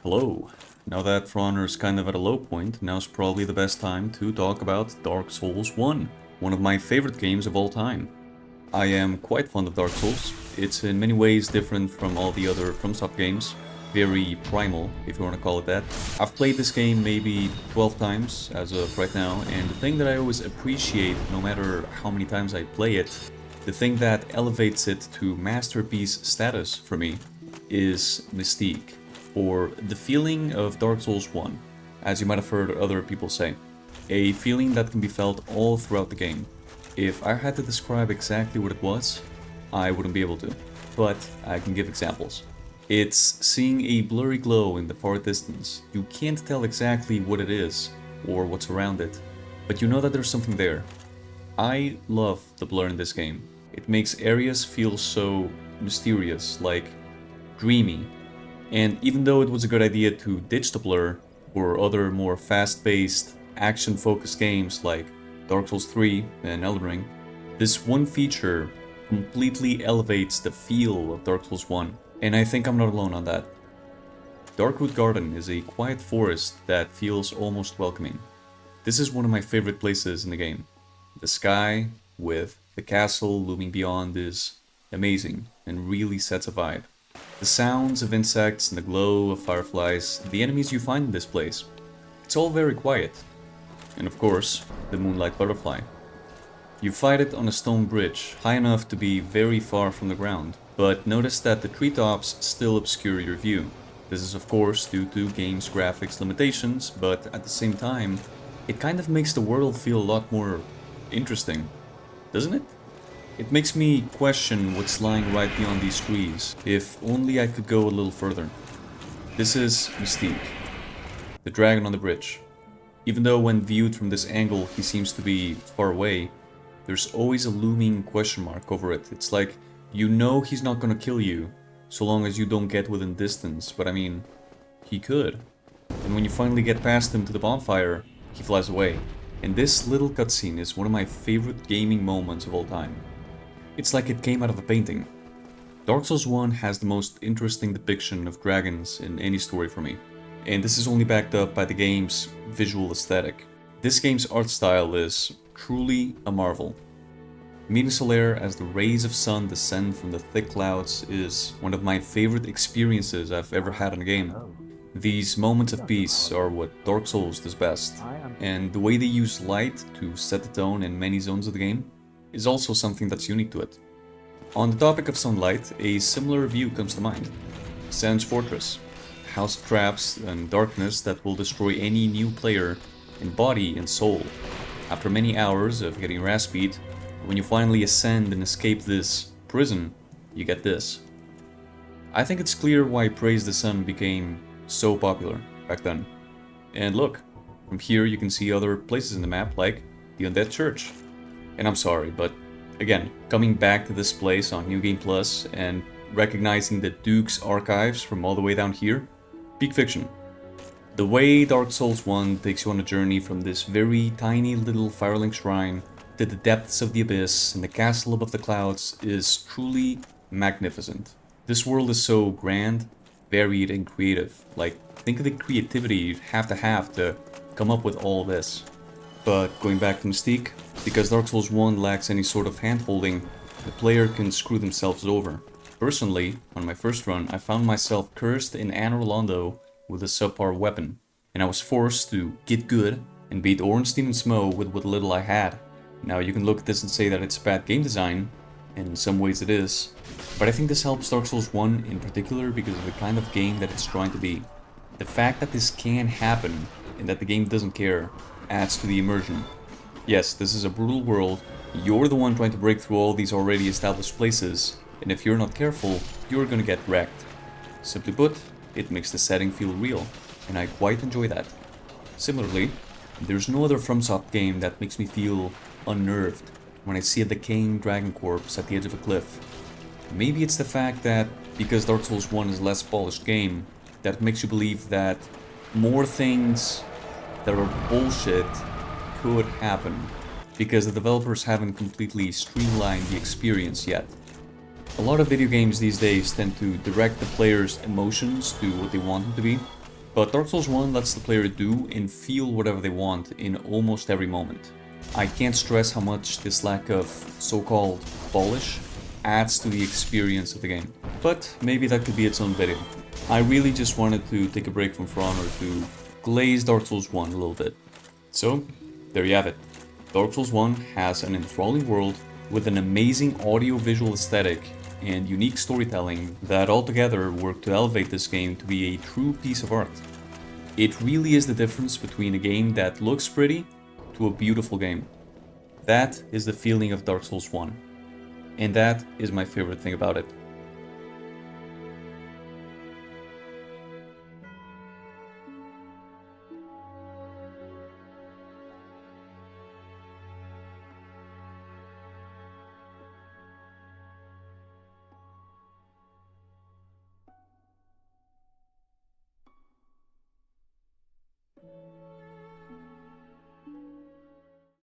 Hello. Now that For Honor is kind of at a low point, now's probably the best time to talk about Dark Souls 1, one of my favorite games of all time. I am quite fond of Dark Souls. It's in many ways different from all the other FromSoft games, very primal, if you want to call it that. I've played this game maybe 12 times as of right now, and the thing that I always appreciate, no matter how many times I play it, the thing that elevates it to masterpiece status for me, is Mystique, or the feeling of Dark Souls 1, as you might have heard other people say. A feeling that can be felt all throughout the game. If I had to describe exactly what it was, I wouldn't be able to, but I can give examples. It's seeing a blurry glow in the far distance. You can't tell exactly what it is, or what's around it, but you know that there's something there. I love the blur in this game. It makes areas feel so mysterious, like dreamy. And even though it was a good idea to ditch the blur for other more fast-paced, action-focused games like Dark Souls 3 and Elden Ring, this one feature completely elevates the feel of Dark Souls 1, and I think I'm not alone on that. Darkwood Garden is a quiet forest that feels almost welcoming. This is one of my favorite places in the game. The sky, with the castle looming beyond, is amazing and really sets a vibe. The sounds of insects and the glow of fireflies, the enemies you find in this place, it's all very quiet. And of course, the moonlight butterfly. You fight it on a stone bridge, high enough to be very far from the ground, but notice that the treetops still obscure your view. This is of course due to game's graphics limitations, but at the same time, it kind of makes the world feel a lot more interesting, doesn't it? It makes me question what's lying right beyond these trees, if only I could go a little further. This is Mystique, the dragon on the bridge. Even though when viewed from this angle he seems to be far away, there's always a looming question mark over it. It's like, you know he's not gonna kill you, so long as you don't get within distance, but I mean, he could. And when you finally get past him to the bonfire, he flies away. And this little cutscene is one of my favorite gaming moments of all time. It's like it came out of a painting. Dark Souls 1 has the most interesting depiction of dragons in any story for me. And this is only backed up by the game's visual aesthetic. This game's art style is truly a marvel. Meeting Solaire as the rays of sun descend from the thick clouds is one of my favorite experiences I've ever had in a game. These moments of peace are what Dark Souls does best, and the way they use light to set the tone in many zones of the game is also something that's unique to it. On the topic of sunlight, a similar view comes to mind. Sans Fortress, house of traps and darkness that will destroy any new player in body and soul. After many hours of getting your ass beat, when you finally ascend and escape this prison, you get this. I think it's clear why Praise the Sun became so popular back then. And look, from here you can see other places in the map like the Undead Church. And I'm sorry, but again, coming back to this place on New Game Plus and recognizing the Duke's archives from all the way down here, peak fiction. The way Dark Souls 1 takes you on a journey from this very tiny little Firelink shrine to the depths of the abyss and the castle above the clouds is truly magnificent. This world is so grand, varied and creative. Like, think of the creativity you'd have to come up with all this. But going back to Mystique, because Dark Souls 1 lacks any sort of hand-holding, the player can screw themselves over. Personally, on my first run, I found myself cursed in Anor Londo with a subpar weapon, and I was forced to get good and beat Ornstein and Smough with what little I had. Now you can look at this and say that it's bad game design, and in some ways it is, but I think this helps Dark Souls 1 in particular because of the kind of game that it's trying to be. The fact that this can happen, and that the game doesn't care, adds to the immersion. Yes, this is a brutal world, you're the one trying to break through all these already established places, and if you're not careful, you're gonna get wrecked. Simply put, it makes the setting feel real, and I quite enjoy that. Similarly, there's no other FromSoft game that makes me feel unnerved when I see a decaying dragon corpse at the edge of a cliff. Maybe it's the fact that, because Dark Souls 1 is a less polished game, that makes you believe that more things that are bullshit could happen, because the developers haven't completely streamlined the experience yet. A lot of video games these days tend to direct the player's emotions to what they want them to be, But Dark Souls 1 lets the player do and feel whatever they want in almost every moment. I can't stress how much this lack of so-called polish adds to the experience of the game. But maybe that could be its own video. I really just wanted to take a break from For Honor to glaze Dark Souls 1 a little bit. So, there you have it. Dark Souls 1 has an enthralling world with an amazing audio-visual aesthetic and unique storytelling that altogether work to elevate this game to be a true piece of art. It really is the difference between a game that looks pretty to a beautiful game. That is the feeling of Dark Souls 1. And that is my favorite thing about it.